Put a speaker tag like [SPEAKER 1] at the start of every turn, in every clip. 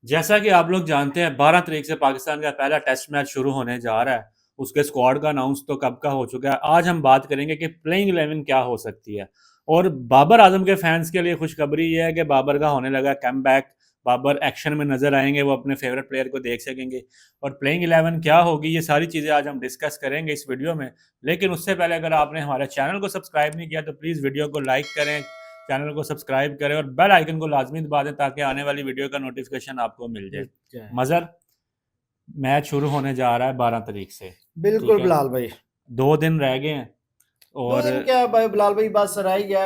[SPEAKER 1] जैसा कि आप लोग जानते हैं 12 तारीख से पाकिस्तान का पहला टेस्ट मैच शुरू होने जा रहा है। उसके स्क्वाड का अनाउंस तो कब का हो चुका है। आज हम बात करेंगे कि प्लेइंग 11 क्या हो सकती है। और बाबर आजम के फैंस के लिए खुशखबरी ये है कि बाबर का होने लगा कम बैक। बाबर एक्शन में नजर आएंगे, वो अपने फेवरेट प्लेयर को देख सकेंगे। और प्लेइंग 11 क्या होगी, ये सारी चीज़ें आज हम डिस्कस करेंगे इस वीडियो में। लेकिन उससे पहले अगर आपने हमारे चैनल को सब्सक्राइब नहीं किया तो प्लीज़ वीडियो को लाइक करें, चैनल को सब्सक्राइब करें और बेल आइकन को लाजमी दबा दें ताकि आने वाली वीडियो का नोटिफिकेशन आपको मिल जाए।
[SPEAKER 2] अच्छा।
[SPEAKER 1] मज़र, मैच शुरू होने जा रहा है 12 तारीख से। ठीक
[SPEAKER 2] बिल्कुल
[SPEAKER 1] है,
[SPEAKER 2] बिलाल भाई।
[SPEAKER 1] 2 दिन रह गए हैं।
[SPEAKER 2] 2 दिन
[SPEAKER 1] और
[SPEAKER 2] क्या भाई बिलाल भाई, बस रह ही गया।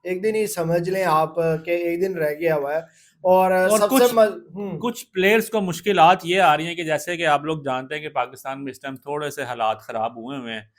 [SPEAKER 2] एक दिन ही समझ लें आप के एक दिन रह गया हुआ है। और
[SPEAKER 1] और
[SPEAKER 2] सबसे
[SPEAKER 1] कुछ
[SPEAKER 2] हम्म।
[SPEAKER 1] कुछ प्लेयर्स को मुश्किलात ये आ रही हैं कि जैसे कि आप लोग जानते हैं कि पाकिस्तान में इस टाइम थोड़े से हालात ख़राब हुए हुए हैं।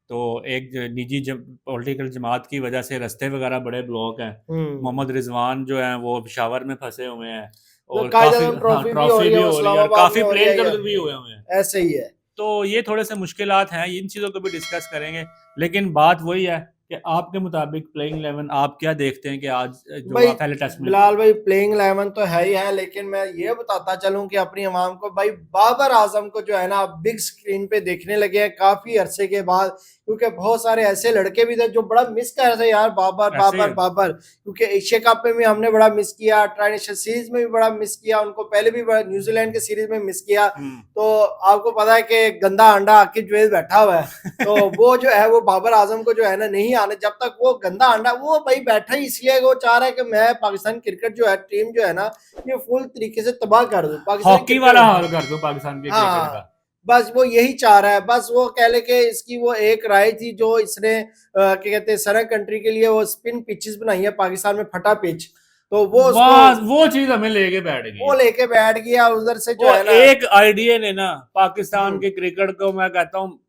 [SPEAKER 1] तो एक निजी पॉलिटिकल जमात की वजह से रास्ते वगैरह बड़े ब्लॉक हैं।
[SPEAKER 2] हम्म।
[SPEAKER 1] मोहम्मद रिजवान जो हैं वो पेशावर में फंसे हुए हैं।
[SPEAKER 2] तो
[SPEAKER 1] और
[SPEAKER 2] कायद
[SPEAKER 1] काफ़ी,
[SPEAKER 2] आजम
[SPEAKER 1] हाँ,
[SPEAKER 2] ट्रॉफी भी हो
[SPEAKER 1] ट्रॉफी
[SPEAKER 2] रही है,
[SPEAKER 1] भी
[SPEAKER 2] वो
[SPEAKER 1] हो रही है और
[SPEAKER 2] इस्लामाबाद में
[SPEAKER 1] काफ़ी
[SPEAKER 2] हो रही
[SPEAKER 1] प्लेयर
[SPEAKER 2] है
[SPEAKER 1] इधर
[SPEAKER 2] या
[SPEAKER 1] उधर भी हुए हुए हैं।
[SPEAKER 2] ऐसे ही है।
[SPEAKER 1] तो ये थोड़े से मुश्किलात हैं, इन चीज़ों को भी डिस्कस करेंगे। लेकिन बात वही है कि आपके मुताबिक प्लेइंग 11 आप क्या देखते हैं कि आज जो
[SPEAKER 2] भाई
[SPEAKER 1] पहले टेस्ट में।
[SPEAKER 2] बिलाल भाई, प्लेइंग 11 तो है ही है, लेकिन मैं ये बताता चलूं कि अपनी आवाम को, भाई बाबर आजम को जो है ना बिग स्क्रीन पे देखने लगे हैं काफी अरसे के बाद। क्योंकि बहुत सारे ऐसे लड़के भी थे जो बड़ा मिस कर रहे थे यार, बाबर
[SPEAKER 1] ऐसे ही
[SPEAKER 2] बाबर
[SPEAKER 1] है।
[SPEAKER 2] बाबर। क्योंकि एशिया कप में भी हमने बड़ा मिस किया, ट्रांजिशन सीरीज में भी बड़ा मिस किया उनको, पहले भी बड़ा न्यूजीलैंड के सीरीज में मिस किया।
[SPEAKER 1] हम्म।
[SPEAKER 2] तो आपको पता है कि गंदा अंडा आकिब जुवैद बैठा हुआ है। तो वो जो है वो बाबर आजम को जो है ना नहीं आने, जब तक वो गंदा अंडा, वो भाई बैठा ही इसलिए वो चाह रहा है कि मैं पाकिस्तान क्रिकेट जो है टीम जो है ना ये फुल तरीके से तबाह कर दूं पाकिस्तानी
[SPEAKER 1] हॉकी वाला
[SPEAKER 2] क्रिकेट।
[SPEAKER 1] हाल कर दो पाकिस्तान के क्रिकेट
[SPEAKER 2] हाँ,
[SPEAKER 1] का।
[SPEAKER 2] बस वो यही चाह रहा है। बस वो कह ले कि इसकी वो एक राय थी जो इसने क्या कहते हैं सरन कंट्री के लिए वो स्पिन पिचेस बनाई है पाकिस्तान में, फटा पिच। तो वो उसको
[SPEAKER 1] बस वो चीज हमें लेके बैठ गई
[SPEAKER 2] वो
[SPEAKER 1] है।
[SPEAKER 2] लेके बैठ गया उधर से जो
[SPEAKER 1] वो
[SPEAKER 2] है ना।
[SPEAKER 1] एक आइडिया ने ना पाकिस्तान
[SPEAKER 2] हम्म।
[SPEAKER 1] के क्रिकेट को, मैं कहता हूँ,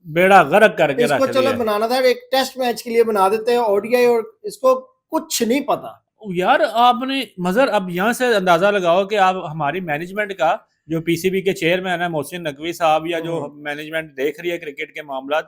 [SPEAKER 1] बेड़ा गर्क करके
[SPEAKER 2] इसको
[SPEAKER 1] रख
[SPEAKER 2] चलो
[SPEAKER 1] दिया।
[SPEAKER 2] बनाना था एक टेस्ट मैच के लिए बना देते हैं ओडीआई, और इसको कुछ नहीं पता।
[SPEAKER 1] यार आपने मजर अब यहाँ से अंदाजा लगाओ कि आप हमारी मैनेजमेंट का, जो पीसीबी के चेयरमैन है मोहसिन नकवी साहब, या जो
[SPEAKER 2] हम्म।
[SPEAKER 1] मैनेजमेंट देख रही है क्रिकेट के मामला,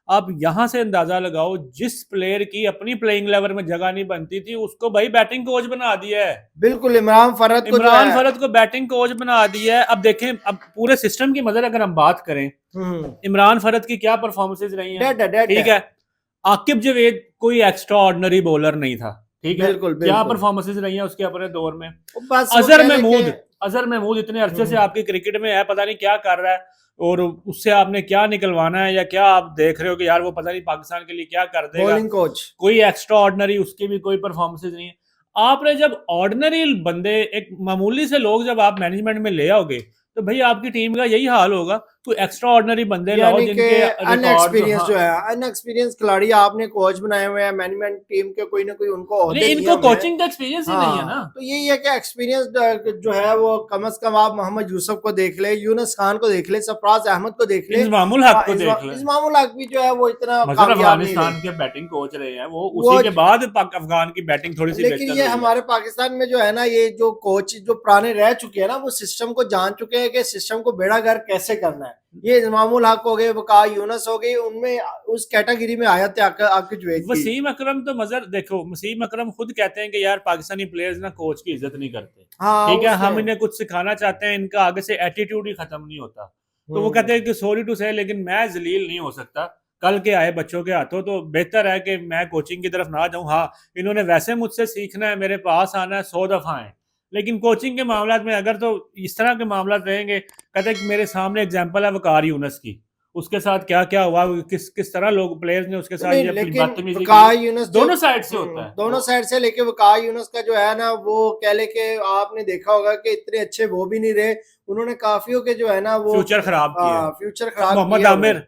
[SPEAKER 1] आप यहाँ से अंदाजा लगाओ जिस प्लेयर की अपनी प्लेइंग लेवल में जगह नहीं बनती थी उसको भाई बैटिंग कोच बना दिया है।
[SPEAKER 2] बिल्कुल, इमरान फरहत को जो
[SPEAKER 1] इमरान
[SPEAKER 2] है।
[SPEAKER 1] फरद को बैटिंग कोच बना दिया है। अब देखें, अब पूरे सिस्टम की मदर अगर हम बात करें,
[SPEAKER 2] हम्म।
[SPEAKER 1] इमरान फरद की क्या परफॉर्मेंसेज रही हैं।
[SPEAKER 2] डेड है, डेड
[SPEAKER 1] ठीक
[SPEAKER 2] है।
[SPEAKER 1] है, आकिब जवेद कोई एक्स्ट्रा ऑर्डिनरी बॉलर नहीं था। ठीक है,
[SPEAKER 2] बिल्कुल
[SPEAKER 1] क्या
[SPEAKER 2] बिल्कुल।
[SPEAKER 1] परफॉर्मेंसेज रही हैं उसके अपने दौर में।
[SPEAKER 2] बस वो
[SPEAKER 1] अजहर
[SPEAKER 2] कह ले के।
[SPEAKER 1] महमूद, अजहर महमूद इतने अरसे से आपकी क्रिकेट में है, पता नहीं क्या कर रहा है। और उससे आपने क्या निकलवाना है, या क्या आप देख रहे हो कि यार वो पता नहीं पाकिस्तान के लिए क्या कर देगा।
[SPEAKER 2] Bowling coach.
[SPEAKER 1] कोई एक्स्ट्रा ऑर्डिनरी उसकी भी कोई परफॉर्मेंसेज नहीं है। आपने जब ऑर्डिनरी बंदे, एक मामूली से लोग जब आप मैनेजमेंट में ले आओगे तो भाई आपकी टीम का यही हाल होगा। कोई एक्स्ट्रा ऑर्डिनरी बंदे लाओ
[SPEAKER 2] यानी कि
[SPEAKER 1] जिनके रिकॉर्ड,
[SPEAKER 2] अनएक्सपीरियंस
[SPEAKER 1] हाँ।
[SPEAKER 2] जो है, अनएक्सपीरियंस खिलाड़ी आपने कोच बनाए हुए हैं, मैनेजमेंट टीम के कोई ना कोई उनको
[SPEAKER 1] नहीं,
[SPEAKER 2] ओहदे दिए
[SPEAKER 1] इनको
[SPEAKER 2] हुए हैं।
[SPEAKER 1] कोचिंग का एक्सपीरियंस ही नहीं है ना।
[SPEAKER 2] हाँ, तो यही है कि एक्सपीरियंस जो है वो कम से कम आप मोहम्मद यूसुफ को देख ले, यूनुस खान को देख ले, सरफराज अहमद को देख ले।
[SPEAKER 1] इंजमामुल हक को देख ले।
[SPEAKER 2] इस्मामुल हक भी जो है वो इतना
[SPEAKER 1] मगर
[SPEAKER 2] कामयाब नहीं रहे।
[SPEAKER 1] अफगानिस्तान के बैटिंग कोच रहे हैं वो,
[SPEAKER 2] वो
[SPEAKER 1] उसी के बाद अफगान की बैटिंग थोड़ी सी
[SPEAKER 2] लेकिन
[SPEAKER 1] बेहतर
[SPEAKER 2] ये
[SPEAKER 1] हुई है।
[SPEAKER 2] हमारे पाकिस्तान में जो है ना, ये जो कोच जो पुराने रह चुके हैं ना, वो सिस्टम को जान चुके हैं कि सिस्टम को बेड़ा गर्क कैसे करना है। ये इमामुल हक हो गए, वकार यूनस हो गई, उनमें उस कैटेगरी में आया थे आपके जुवैद की।
[SPEAKER 1] वसीम अकरम तो मजर देखो, वसीम अकरम खुद कहते हैं कि यार पाकिस्तानी प्लेयर्स ना कोच की इज्जत नहीं करते।
[SPEAKER 2] हाँ
[SPEAKER 1] ठीक है,
[SPEAKER 2] उसने।
[SPEAKER 1] हम इन्हें कुछ सिखाना चाहते हैं, इनका आगे से एटीट्यूड ही खत्म नहीं होता। तो वो कहते
[SPEAKER 2] हम्म।
[SPEAKER 1] हैं कि सॉरी टू से, लेकिन मैं जलील नहीं हो सकता कल के आए बच्चों के हाथों। तो बेहतर है कि मैं कोचिंग की तरफ ना जाऊं। हाँ, इन्होंने वैसे मुझसे सीखना है, मेरे पास आना है, 100 दफा है। लेकिन कोचिंग के मामला में अगर तो इस तरह के मामला रहेंगे, कहते हैं कि मेरे सामने एग्जाम्पल है वकार यूनस की, उसके साथ क्या क्या हुआ, किस किस तरह लोग प्लेयर्स ने उसके साथ
[SPEAKER 2] नहीं,
[SPEAKER 1] ये अपनी
[SPEAKER 2] लेकिन
[SPEAKER 1] बदतमीजी की।
[SPEAKER 2] वकार यूनस जो
[SPEAKER 1] दोनों साइड से होता है
[SPEAKER 2] दोनों
[SPEAKER 1] वो।
[SPEAKER 2] साइड से लेके वकार यूनस का जो है ना, वो कह ले के आपने देखा होगा कि इतने अच्छे वो भी नहीं रहे। उन्होंने काफियों के जो है ना वो
[SPEAKER 1] फ्यूचर खराब किया।
[SPEAKER 2] फ्यूचर
[SPEAKER 1] अब
[SPEAKER 2] खराब किए
[SPEAKER 1] मोहम्मद
[SPEAKER 2] हुए हैं।
[SPEAKER 1] आमिर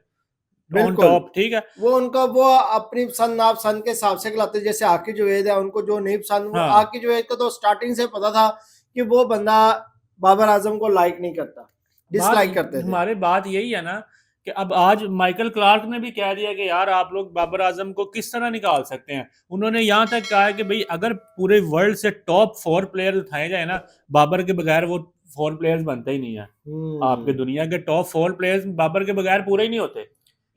[SPEAKER 1] ऑन
[SPEAKER 2] बिल्कुल।
[SPEAKER 1] टॉप, ठीक है।
[SPEAKER 2] वो उनका वो अपनी पसंद आप सन के हिसाब से खिलाते, जैसे आकिब जुवैद है, उनको जो नहीं पसंद, वो
[SPEAKER 1] हाँ,
[SPEAKER 2] आकिब जुवैद को तो स्टार्टिंग से पता था कि वो बंदा बाबर आजम को लाइक नहीं करता,
[SPEAKER 1] बात
[SPEAKER 2] डिसलाइक करते थे।
[SPEAKER 1] हमारे बात यही है ना कि अब आज माइकल क्लार्क ने भी कह दिया कि यार आप लोग बाबर आजम को किस तरह निकाल सकते हैं। उन्होंने यहाँ तक कहा है कि भाई अगर पूरे वर्ल्ड से टॉप 4 प्लेयर उठाए जाए ना, बाबर के बगैर वो 4 प्लेयर्स बनते ही नहीं है। आपके
[SPEAKER 2] हम्म।
[SPEAKER 1] दुनिया के टॉप 4 प्लेयर्स बाबर के बगैर पूरे ही नहीं होते।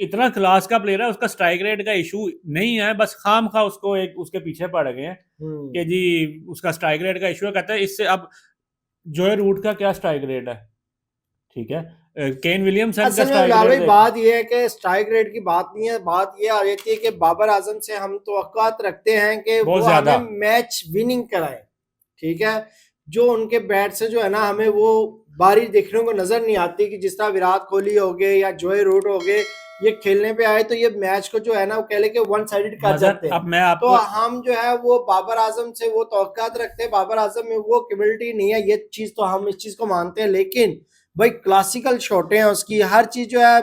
[SPEAKER 1] इतना क्लास का प्लेयर है, उसका स्ट्राइक रेट का इशू नहीं है, बस खाम खा उसको एक उसके पीछे पड़ गए हैं
[SPEAKER 2] हम्म।
[SPEAKER 1] कि जी उसका स्ट्राइक रेट का इशू है। कहता है इससे अब जोए रूट का क्या स्ट्राइक रेट है, ठीक है, केन विलियमसन का
[SPEAKER 2] असल में
[SPEAKER 1] स्ट्राइक
[SPEAKER 2] बिलाल भाई
[SPEAKER 1] रेट
[SPEAKER 2] बात ये है कि स्ट्राइक रेट की बात नहीं है, बात ये आ जाती है कि बाबर आजम से हम तवक्कुआत रखते हैं कि
[SPEAKER 1] बहुत
[SPEAKER 2] वो
[SPEAKER 1] ज्यादा।
[SPEAKER 2] हमें मैच विनिंग कराए, ठीक है। जो उनके बैट से जो है ना हमें वो बारी देखने को नजर नहीं आती कि जिस तरह विराट कोहली हो गए या जोए रूट हो गए, ये खेलने पे आए तो ये मैच को जो है ना वो कह ले के वन साइडेड कर
[SPEAKER 1] मजर
[SPEAKER 2] जाते हैं।
[SPEAKER 1] अब मैं
[SPEAKER 2] तो
[SPEAKER 1] आपको
[SPEAKER 2] हम जो है वो बाबर आजम से वो तवक्कुआत रखते हैं, बाबर आजम में वो कैपेबिलिटी नहीं है, ये चीज तो हम इस चीज को मानते हैं, लेकिन भाई क्लासिकल शॉटें हैं उसकी, हर चीज जो है।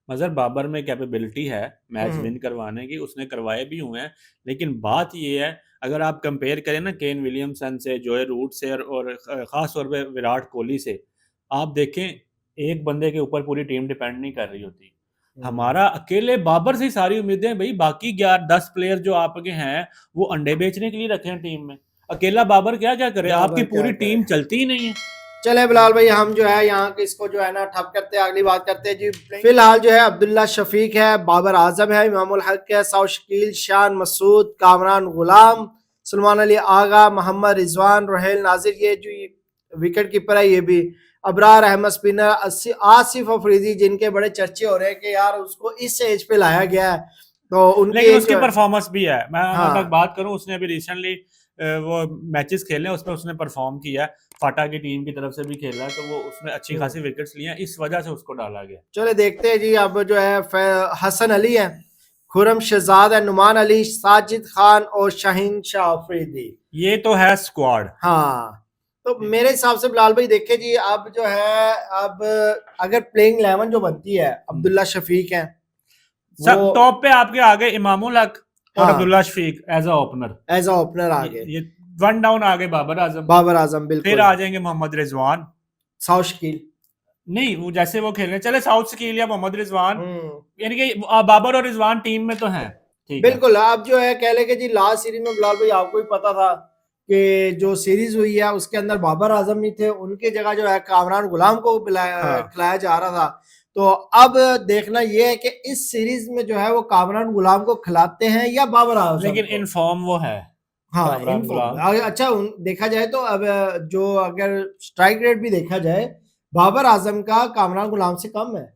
[SPEAKER 1] मजर बाबर में कैपेबिलिटी है मैच
[SPEAKER 2] हम्म,
[SPEAKER 1] विन करवाने की, उसने करवाए भी हुए हैं, लेकिन बात ये है अगर आप कंपेयर करें ना केन विलियमसन से, जोए रूट से और खास तौर पे विराट कोहली से, आप देखें एक बंदे के ऊपर पूरी टीम डिपेंड नहीं कर रही होती।
[SPEAKER 2] हम्म,
[SPEAKER 1] हमारा अकेले बाबर से ही सारी उम्मीदें हैं भाई, बाकी 11-10 प्लेयर जो आपके हैं वो अंडे बेचने के लिए रखे हैं टीम में, अकेला बाबर क्या क्या करे, आपकी
[SPEAKER 2] बाबर क्या
[SPEAKER 1] पूरी
[SPEAKER 2] करे।
[SPEAKER 1] टीम चलती ही नहीं है।
[SPEAKER 2] चले बिलाल भाई हम जो है यहाँ के इसको जो है ना ठप करते हैं, अगली बात करते हैं जी। फिलहाल जो है अब्दुल्ला शफीक है, बाबर आजम है, इमामुल हक है, सौ शकील, शान मसूद, कामरान गुलाम, सलमान अली आगा, मोहम्मद रिजवान, रोहेल नाजिर, ये जो विकेट कीपर है ये भी, अबरार अहमद स्पिनर, आसिफ अफरीदी, जिनके बड़े चर्चे हो रहे हैं कि यार उसको इस एज पे लाया गया है, तो उनकी
[SPEAKER 1] लेकिन
[SPEAKER 2] एज
[SPEAKER 1] उसकी
[SPEAKER 2] जो है।
[SPEAKER 1] परफॉर्मेंस भी है, मैं अगर मैं
[SPEAKER 2] हाँ
[SPEAKER 1] बात करूं उसने अभी रिसेंटली वो मैचेस खेले हैं उसमें उसने परफॉर्म किया है, फाटा की टीम की तरफ से भी खेला है, तो वो उसने अच्छी खासी विकेट्स लिए हैं, इस वजह से उसको डाला गया।
[SPEAKER 2] चले देखते हैं जी। अब जो है हसन अली है, खुरम शहजाद है, नुमान अली, साजिद खान और शाहीन शाह अफरीदी।
[SPEAKER 1] ये तो है स्क्वाड।
[SPEAKER 2] हाँ, तो मेरे हिसाब से बिलाल भाई देखे जी, अब जो है अब अगर प्लेइंग 11 जो बनती है, अब्दुल्ला शफीक है वो,
[SPEAKER 1] सब टॉप पे आपके आगे इमामुल हक और
[SPEAKER 2] हाँ
[SPEAKER 1] Abdullah Shafique as a opener,
[SPEAKER 2] as a opener आ गए।
[SPEAKER 1] ये वन डाउन आगे बाबर आजम,
[SPEAKER 2] बाबर आजम
[SPEAKER 1] फिर
[SPEAKER 2] बिल्कुल,
[SPEAKER 1] आ जाएंगे मोहम्मद रिजवान,
[SPEAKER 2] सौ शकील।
[SPEAKER 1] नहीं वो जैसे वो खेल रहे हैं चले साउथ स्कील या मोहम्मद रिजवान,
[SPEAKER 2] हम्म,
[SPEAKER 1] यानी कि बाबर और रिजवान टीम में तो हैं, ठीक है।
[SPEAKER 2] बिल्कुल। अब जो है कह ले कि जी लास्ट सीरीज में बिलाल भाई आपको ही पता था कि जो सीरीज हुई है उसके अंदर बाबर आजम नहीं थे, उनके जगह जो है कामरान गुलाम को
[SPEAKER 1] हाँ
[SPEAKER 2] खिलाया जा रहा था। तो अब देखना यह है कि इस सीरीज में जो है वो कामरान गुलाम को खिलाते हैं या बाबर आजम
[SPEAKER 1] लेकिन इन
[SPEAKER 2] को।
[SPEAKER 1] फॉर्म वो है
[SPEAKER 2] हाँ इन
[SPEAKER 1] कामरान
[SPEAKER 2] फॉर्म
[SPEAKER 1] गुलाम।
[SPEAKER 2] अच्छा देखा जाए तो अब जो अगर स्ट्राइक रेट भी देखा जाए, बाबर आजम का कामरान गुलाम से कम है।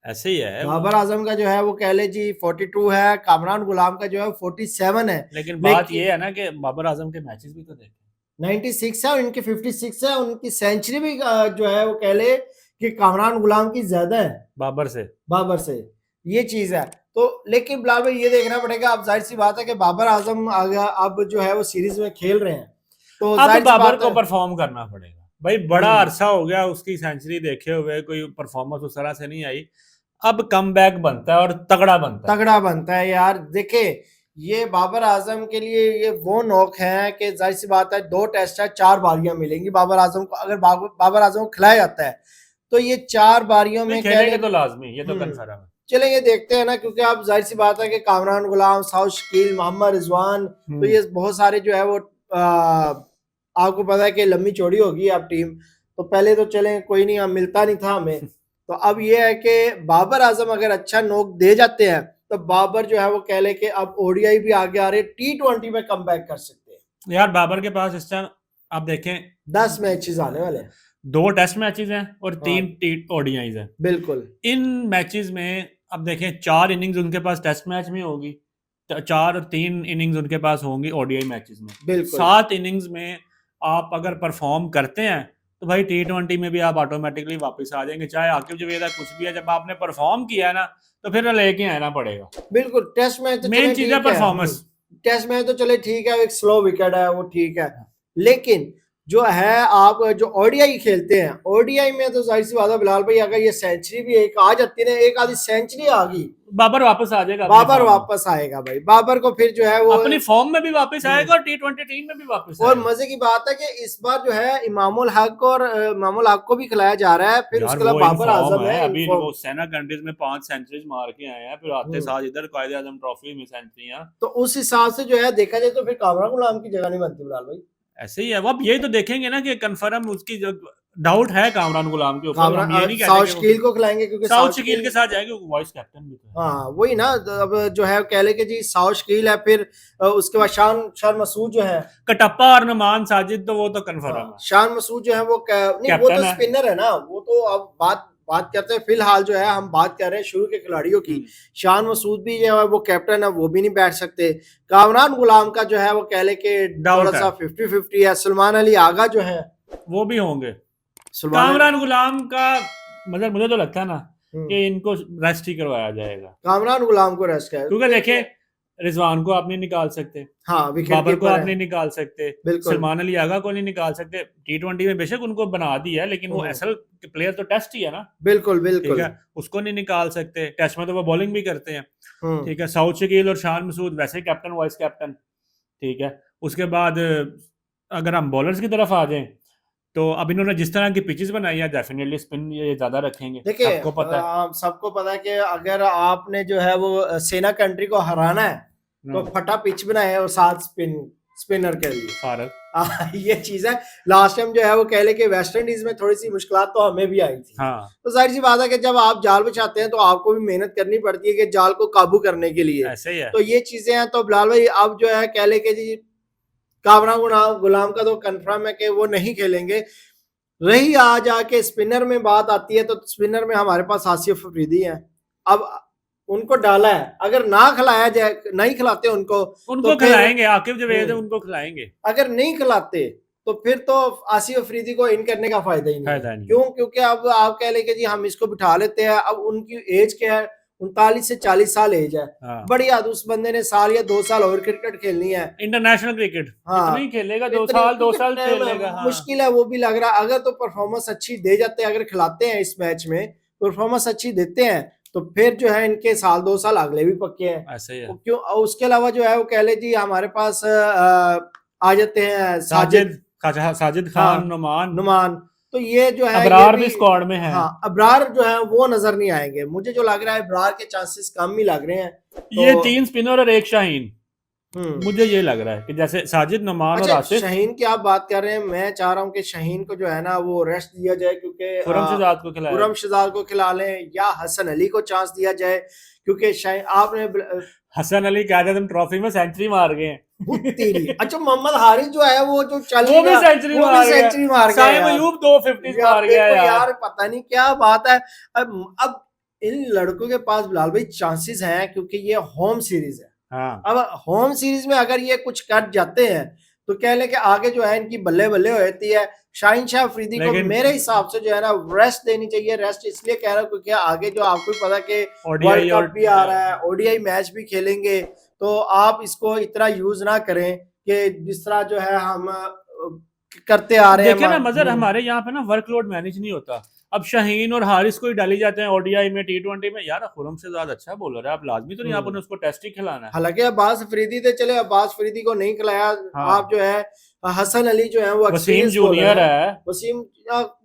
[SPEAKER 1] ऐसे ही है वो,
[SPEAKER 2] बाबर आजम का जो है वो कह ले जी 42 है, कामरान गुलाम का जो है 47 है।
[SPEAKER 1] लेकिन बात
[SPEAKER 2] लेकिन
[SPEAKER 1] ये है ना कि बाबर आजम के मैचेस भी तो देखे।
[SPEAKER 2] 96 है और इनकी 56 है, उनकी सेंचुरी भी जो है वो कह ले कि कामरान गुलाम की ज्यादा है
[SPEAKER 1] बाबर से
[SPEAKER 2] बाबर से, ये चीज है। तो लेकिन बिलाल भाई ये देखना पड़ेगा, अब जाहिर सी बात है कि बाबर आजम अब जो है वो सीरीज में खेल रहे हैं, तो
[SPEAKER 1] अब
[SPEAKER 2] जाहिर सी
[SPEAKER 1] बाबर
[SPEAKER 2] बात
[SPEAKER 1] को
[SPEAKER 2] है।
[SPEAKER 1] परफॉर्म करना पड़ेगा भाई, बड़ा
[SPEAKER 2] हम्म,
[SPEAKER 1] अरसा हो गया उसकी सेंचुरी देखे हुए, कोई परफॉर्मेंस उस तरह से नहीं आई, अब कमबैक बनता है और तगड़ा बनता है।
[SPEAKER 2] तगड़ा बनता है यार। देखे ये बाबर आजम के लिए ये वो नौक है कि जाहिर सी बात है 2 टेस्ट है, 4 बारियां मिलेंगी बाबर आजम को, अगर बाबर आजम को खिलाया जाता है तो ये 4 बारियों
[SPEAKER 1] नहीं
[SPEAKER 2] में कह ले।
[SPEAKER 1] खेलेंगे तो लाजमी, ये तो
[SPEAKER 2] हम्म,
[SPEAKER 1] कन्फर्म है।
[SPEAKER 2] चले ये देखते हैं ना, क्योंकि आप जाहिर सी बात है कि कामरान गुलाम, साउथ शकील, मोहम्मद रिजवान, तो
[SPEAKER 1] हम्म।
[SPEAKER 2] ये बहुत सारे जो है वो आपको पता है कि लंबी चौड़ी होगी आप टीम। तो पहले तो चले कोई नहीं, मिलता नहीं था हमें, तो अब ये है कि बाबर आजम अगर अच्छा नोक दे जाते हैं तो बाबर जो है वो कह ले कि अब ओडीआई भी आगे आ रहे, T20 में कम बैक कर सकते हैं।
[SPEAKER 1] यार बाबर के पास इस टाइम आप देखें
[SPEAKER 2] 10 मैचेस आने वाले हैं।
[SPEAKER 1] 2 टेस्ट मैचेस हैं और
[SPEAKER 2] हाँ
[SPEAKER 1] 3 ओडीआईज हैं।
[SPEAKER 2] बिल्कुल
[SPEAKER 1] इन मैचेस में अब देखें 4 इनिंग्स उनके पास टेस्ट मैच में होगी, 4 और 3 इनिंग्स उनके पास होंगी ओडीआई मैचेस में,
[SPEAKER 2] बिल्कुल
[SPEAKER 1] 7 इनिंग्स में आप अगर परफॉर्म करते हैं तो भाई T20 में भी आप ऑटोमेटिकली वापस आ जाएंगे, चाहे आकिब जवेदा कुछ भी है, जब आपने परफॉर्म किया है ना तो फिर लेके आना पड़ेगा।
[SPEAKER 2] बिल्कुल। टेस्ट मैच तो
[SPEAKER 1] मेन
[SPEAKER 2] चले
[SPEAKER 1] चीज है
[SPEAKER 2] ठीक है,
[SPEAKER 1] परफॉर्मेंस।
[SPEAKER 2] टेस्ट मैच तो चले ठीक है, एक स्लो विकेट है वो ठीक है, लेकिन जो है आप जो ओडीआई खेलते हैं, ओडीआई में तो जाहिर सी बात है बिलाल भाई, अगर ये सेंचुरी भी एक आ जाती है ना, एक आधी सेंचुरी आ गई,
[SPEAKER 1] बाबर वापस आ जाएगा अपनी
[SPEAKER 2] बाबर
[SPEAKER 1] फॉर्म में,
[SPEAKER 2] वापस आएगा भाई, बाबर को फिर जो है वो।
[SPEAKER 1] अपनी फॉर्म में भी वापस आएगा और T20 टीम में भी वापस
[SPEAKER 2] और
[SPEAKER 1] आएगा।
[SPEAKER 2] मजे की बात है कि इस बार जो है इमामुल हक और इमामुल हक को भी खिलाया जा रहा है, फिर
[SPEAKER 1] यार
[SPEAKER 2] उसके अलावा
[SPEAKER 1] वो इन
[SPEAKER 2] बाबर
[SPEAKER 1] फॉर्म
[SPEAKER 2] आजम
[SPEAKER 1] है,
[SPEAKER 2] है इन
[SPEAKER 1] अभी
[SPEAKER 2] फॉर्म।
[SPEAKER 1] वो सेना कंट्रीज में 5 सेंचुरीज मार के आए हैं, फिर आते साथ इधर कायद आजम ट्रॉफी में सेंचुरियां।
[SPEAKER 2] तो उस हिसाब से जो है देखा जाए तो फिर कामरान गुलाम की जगह नहीं बनती बिलाल भाई।
[SPEAKER 1] ऐसे ही है, वो अब यही तो देखेंगे ना कि कंफर्म उसकी जो डाउट है कामरान गुलाम के ऊपर, हम ये नहीं कहते
[SPEAKER 2] साउथ
[SPEAKER 1] कि वो
[SPEAKER 2] शकील को खिलाएंगे क्योंकि
[SPEAKER 1] साउथ शकील के साथ जाएंगे, वॉइस कैप्टन भी तो है।
[SPEAKER 2] हाँ वही ना, अब जो है कह ले कि जी साउथ शकील है, फिर उसके बाद शान मसूद जो है,
[SPEAKER 1] कटप्पा और नुमान साजिद तो वो तो कंफर्म है,
[SPEAKER 2] शान मसूद जो है वो नहीं वो
[SPEAKER 1] कैप्टन
[SPEAKER 2] तो
[SPEAKER 1] है।
[SPEAKER 2] स्पिनर है ना, वो तो अब बात करते हैं फिलहाल जो है, हम बात कर रहे हैं शुरू के खिलाड़ियों की। शान मसूद भी जो है वो कैप्टन है, वो भी नहीं बैठ सकते। कामरान गुलाम का जो है वो कह ले कि थोड़ा सा 50-50 है। सलमान अली आगा जो है
[SPEAKER 1] वो भी होंगे।
[SPEAKER 2] सलमान
[SPEAKER 1] कामरान गुलाम का मतलब मुझे तो लगता है ना
[SPEAKER 2] हम्म,
[SPEAKER 1] कि इनको रेस्ट ही करवाया जाएगा,
[SPEAKER 2] कामरान गुलाम को रेस्ट कर,
[SPEAKER 1] क्योंकि देखे रिजवान को आप नहीं निकाल सकते,
[SPEAKER 2] हाँ विकेट
[SPEAKER 1] बाबर को
[SPEAKER 2] कीपर
[SPEAKER 1] आप
[SPEAKER 2] है,
[SPEAKER 1] नहीं निकाल सकते,
[SPEAKER 2] बिल्कुल
[SPEAKER 1] सलमान अली आगा को नहीं निकाल सकते। टी20 में बेशक उनको बना दिया है, लेकिन वो असल प्लेयर तो टेस्ट ही है ना,
[SPEAKER 2] बिल्कुल
[SPEAKER 1] ठीक
[SPEAKER 2] बिल्कुल
[SPEAKER 1] है, उसको नहीं निकाल सकते। टेस्ट में तो वो बॉलिंग भी करते हैं,
[SPEAKER 2] हम्म,
[SPEAKER 1] ठीक है। साउथ शकील और शान मसूद वैसे कैप्टन वाइस कैप्टन, ठीक है। उसके बाद अगर हम बॉलर्स की तरफ आ जाएं, तो अब इन्होंने जिस तरह की पिचेस बनाई है, डेफिनेटली स्पिन ये ज्यादा रखेंगे,
[SPEAKER 2] देखिए
[SPEAKER 1] सबको पता है।
[SPEAKER 2] सबको पता है कि अगर आपने जो है वो सेना कंट्री को हराना है तो फटा पिच बनाए और साथ स्पिनर के लिए
[SPEAKER 1] फारक
[SPEAKER 2] ये चीज है। लास्ट टाइम जो है वो कह ले कि वेस्ट इंडीज में थोड़ी सी मुश्किलात तो हमें भी आई थी,
[SPEAKER 1] हाँ,
[SPEAKER 2] तो जाहिर सी बात है कि जब आप जाल बिछाते हैं तो आपको भी मेहनत करनी पड़ती है कि जाल को काबू करने के लिए,
[SPEAKER 1] ऐसे ही है।
[SPEAKER 2] तो ये चीजें हैं। तो बिलाल भाई अब जो है कह ले कि जी कामरान गुलाम का तो कंफर्म है कि वो नहीं खेलेंगे। रही आज आके स्पिनर में बात आती है, तो स्पिनर में हमारे पास आसिफ अफरीदी है। अब उनको डाला है, अगर ना खिलाया जाए, नहीं खिलाते उनको तो
[SPEAKER 1] खिलाएंगे, आकिब जवेद है उनको खिलाएंगे।
[SPEAKER 2] अगर नहीं खिलाते तो फिर तो आसिफ अफरीदी को इन करने का फायदा ही नहीं है। क्यों? क्योंकि अब आप कह लेंगे जी हम इसको बिठा लेते हैं, अब उनकी एज क्या है, 39 से 40 साल एज है।
[SPEAKER 1] हाँ।
[SPEAKER 2] बड़ी याद उस बंदे ने साल या 2 साल और क्रिकेट खेलनी है,
[SPEAKER 1] इंटरनेशनल क्रिकेट
[SPEAKER 2] हाँ
[SPEAKER 1] नहीं खेलेगा, 2 साल खेलेगा, हाँ।
[SPEAKER 2] मुश्किल है, वो भी लग रहा है। अगर तो परफॉर्मेंस अच्छी दे जाते हैं, अगर खिलाते हैं इस मैच में, परफॉर्मेंस अच्छी देते हैं, तो फिर जो है इनके साल 2 साल अगले भी पक्के हैं।
[SPEAKER 1] ऐसे ही है।
[SPEAKER 2] क्यों? उसके अलावा जो है वो कह ले जी हमारे पास आ जाते हैं
[SPEAKER 1] साजिद खान,
[SPEAKER 2] नुमान, तो ये जो है
[SPEAKER 1] अबरार भी स्क्वाड में है।
[SPEAKER 2] हाँ अबरार जो है वो नजर नहीं आएंगे, मुझे जो लग रहा है अबरार के चांसेस कम ही लग रहे हैं। तो
[SPEAKER 1] ये 3 स्पिनर और 1 शाहीन, मुझे ये लग रहा है कि जैसे साजिद, नुमान और आसिफ।
[SPEAKER 2] शाहीन की आप बात कर रहे हैं, मैं चाह रहा हूँ कि शाहीन को जो है ना वो रेस्ट दिया जाए, क्योंकि
[SPEAKER 1] खुरम
[SPEAKER 2] शहजाद को खिला लें, या हसन अली को चांस दिया जाए, क्योंकि आपने
[SPEAKER 1] हसन अली क्या तुम ट्रॉफी में सेंचुरी मार गए
[SPEAKER 2] तेरी अच्छा मोहम्मद हारिस जो है वो जो चल
[SPEAKER 1] वो भी सेंचुरी मार गया, साइम अयूब 2 50 मार गया
[SPEAKER 2] यार, पता नहीं क्या बात है। अब इन लड़कों के पास बिलाल भाई चांसेस हैं, क्योंकि ये होम सीरीज है।
[SPEAKER 1] हाँ।
[SPEAKER 2] अब होम सीरीज में अगर ये कुछ कर जाते हैं तो कह ले कि आगे जो है इनकी बल्ले बल्ले होती है। शाहीन शाह अफरीदी को मेरे हिसाब से जो है ना रेस्ट देनी चाहिए। रेस्ट इसलिए कह रहा हूँ क्योंकि आगे जो आपको पता कि वर्ल्ड कप भी आ रहा है, ओडीआई मैच भी खेलेंगे, तो आप इसको इतना यूज ना करें कि जिस तरह जो है हम करते आ रहे हैं।
[SPEAKER 1] देखिए ना मजर, हमारे यहाँ पे ना वर्कलोड मैनेज नहीं होता। अब शाहीन और हारिस को ही डाली जाते हैं ओडीआई में, टी20 में। यार खुरम से ज्यादा अच्छा बॉलर है, आप लाजमी तो नहीं आपने उसको टेस्ट ही खिलाना है।
[SPEAKER 2] हालांकि अब्बास अफरीदी थे, चले अब्बास अफरीदी को नहीं खिलाया। हाँ। आप जो है हसन अली जो है वो
[SPEAKER 1] वसीम जूनियर है,
[SPEAKER 2] वसीम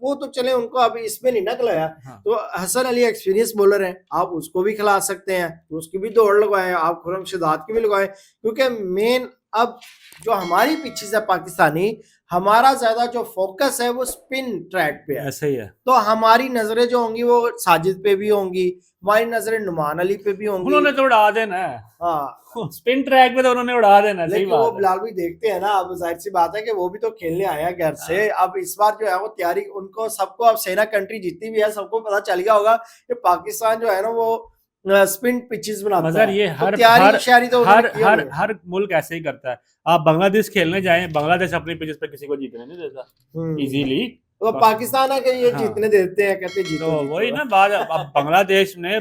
[SPEAKER 2] वो तो चले उनको अभी इसमें नहीं ना खिलाया। हाँ। तो हसन अली एक्सपीरियंस बॉलर है, आप उसको भी खिला सकते हैं, तो उसकी भी दौड़ लगवाएं, आप खुरम शहजाद की भी लगवाएं। क्योंकि मेन अब जो हमारी पिचेस है पाकिस्तानी, हमारा ज्यादा जो फोकस है वो स्पिन ट्रैक पे है।
[SPEAKER 1] ऐसे ही है।
[SPEAKER 2] तो हमारी नजरें जो होंगी वो साजिद पे भी होंगी, हमारी नजरें नुमान अली पे भी होंगी।
[SPEAKER 1] उन्होंने तो उड़ा देना है, हाँ स्पिन ट्रैक पे तो उन्होंने उड़ा देना।
[SPEAKER 2] लेकिन वो बिलाल भी देखते हैं ना, अब जाहिर सी बात है कि वो भी तो खेलने आया घर से। अब इस बार जो है वो तैयारी उनको सबको, अब सेना कंट्री जितनी भी है सबको पता चल गया होगा कि पाकिस्तान जो है ना वो स्पिन पिचेस बनाता है।
[SPEAKER 1] ये हर मुल्क ऐसे ही करता है। आप बांग्लादेश खेलने जाएं, बांग्लादेश अपनी पिचेस पे किसी को जीतने नहीं देता इजीली।
[SPEAKER 2] तो पाकिस्तान है कि ये जीतने देते हैं, कहते जीतो,
[SPEAKER 1] तो वही ना बात। अब बांग्लादेश में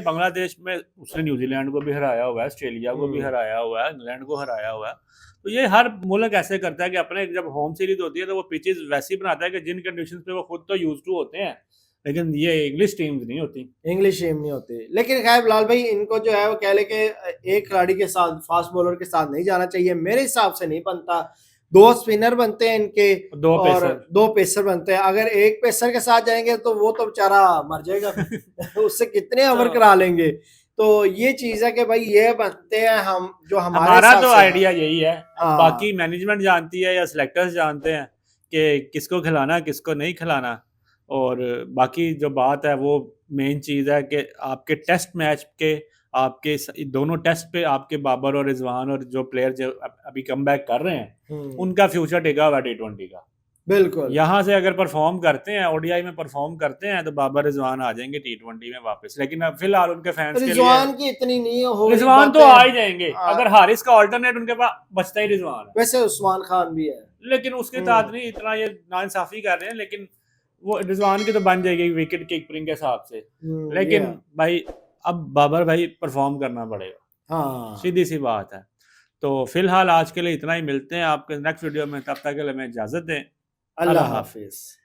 [SPEAKER 1] उसने न्यूजीलैंड को भी हराया हुआ है, ऑस्ट्रेलिया को भी हराया हुआ है, इंग्लैंड को हराया हुआ है। तो ये हर मुल्क ऐसे करता है कि अपने जब होम सीरीज होती है तो वो पिचेस वैसी बनाता है कि जिन कंडीशंस पे वो खुद तो यूज टू होते हैं, लेकिन ये इंग्लिश टीम्स नहीं होती,
[SPEAKER 2] इंग्लिश टीम नहीं होती। लेकिन खैर बिलाल भाई इनको जो है वो कह ले कि एक खिलाड़ी के साथ, फास्ट बॉलर के साथ नहीं जाना चाहिए, मेरे हिसाब से नहीं बनता। 2 स्पिनर बनते हैं इनके, 2 पेसर बनते हैं। अगर एक पेसर के साथ जाएंगे तो वो तो बेचारा मर जाएगा उससे कितने ओवर करा लेंगे। तो ये चीज है कि भाई ये बनते हैं हम, जो हमारा
[SPEAKER 1] तो आइडिया यही है। बाकी मैनेजमेंट जानती है या सिलेक्टर्स जानते हैं कि किसको खिलाना किसको नहीं खिलाना। और बाकी जो बात है वो मेन चीज़ है कि आपके टेस्ट मैच के आपके दोनों टेस्ट पे आपके बाबर और रिजवान और जो प्लेयर जो अभी कम बैक कर रहे हैं उनका फ्यूचर टिका हुआ T20 का।
[SPEAKER 2] बिल्कुल
[SPEAKER 1] यहाँ से अगर परफॉर्म करते हैं ओडीआई में परफॉर्म करते हैं तो बाबर रिजवान आ जाएंगे T20 में वापस, लेकिन अब फिलहाल उनके फैंस के लिए
[SPEAKER 2] रिजवान की इतनी नहीं हो रही
[SPEAKER 1] रिजवान तो
[SPEAKER 2] बातें।
[SPEAKER 1] आ ही जाएंगे, अगर हारिस का ऑल्टरनेट उनके पास बचता ही रिजवान है,
[SPEAKER 2] वैसे उस्मान खान भी है
[SPEAKER 1] लेकिन उसके साथ नहीं इतना ये नाइंसाफी कर रहे हैं, लेकिन वो रिजवान की तो बन जाएगी विकेट कीपिंग के हिसाब से, लेकिन भाई अब बाबर भाई परफॉर्म करना पड़ेगा,
[SPEAKER 2] हाँ
[SPEAKER 1] सीधी सी बात है। तो फिलहाल आज के लिए इतना ही, मिलते हैं आपके नेक्स्ट वीडियो में, तब तक के लिए हमें इजाजत दें।
[SPEAKER 2] अल्लाह हाफिज।